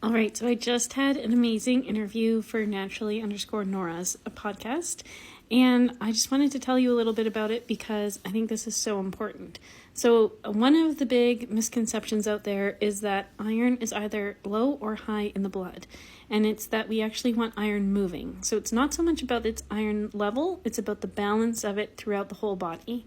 All right, so I just had an amazing interview for Naturally_Nora's a podcast, and I just wanted to tell you a little bit about it because I think this is so important. So one of the big misconceptions out there is that iron is either low or high in the blood, and it's that we actually want iron moving. So it's not so much about its iron level, it's about the balance of it throughout the whole body.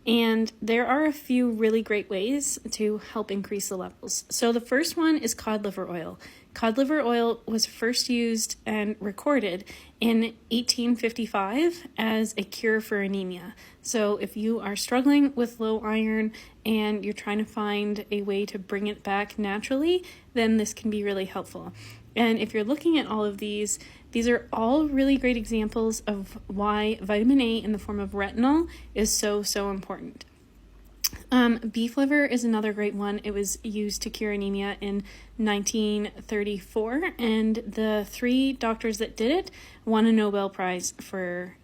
And there are a few really great ways to help increase the levels. So the first one is cod liver oil. Cod liver oil was first used and recorded in 1855 as a cure for anemia. So if you are struggling with low iron and you're trying to find a way to bring it back naturally, then this can be really helpful. And if you're looking at all of these are all really great examples of why vitamin A in the form of retinol is so important. Beef liver is another great one. It was used to cure anemia in 1934, and the 3 doctors that did it won a Nobel Prize for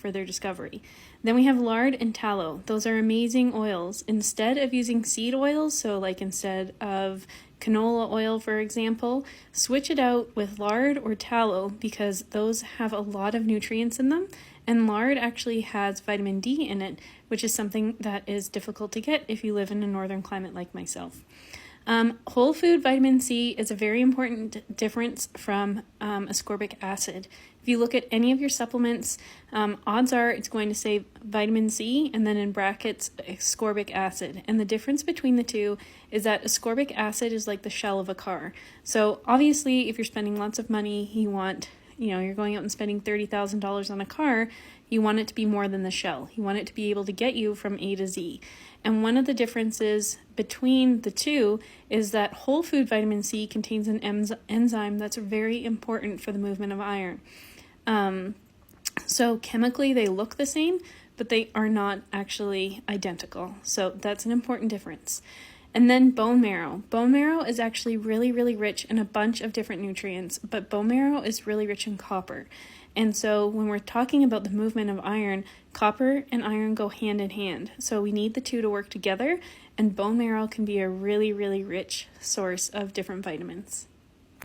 their discovery. Then we have lard and tallow. Those are amazing oils. Instead of using seed oils, so like instead of canola oil, for example, switch it out with lard or tallow because those have a lot of nutrients in them, and lard actually has vitamin D in it, which is something that is difficult to get if you live in a northern climate like myself. Whole food vitamin C is a very important difference from ascorbic acid. If you look at any of your supplements, odds are it's going to say vitamin C and then in brackets ascorbic acid. And the difference between the two is that ascorbic acid is like the shell of a car. So obviously if you're spending lots of money, you're going out and spending $30,000 on a car, you want it to be more than the shell. You want it to be able to get you from A to Z. And one of the differences between the two is that whole food vitamin C contains an enzyme that's very important for the movement of iron. So chemically they look the same, but they are not actually identical. So that's an important difference. And then bone marrow. Bone marrow is actually really rich in a bunch of different nutrients, but bone marrow is really rich in copper. And so when we're talking about the movement of iron, copper and iron go hand in hand. So we need the two to work together, and bone marrow can be a really rich source of different vitamins.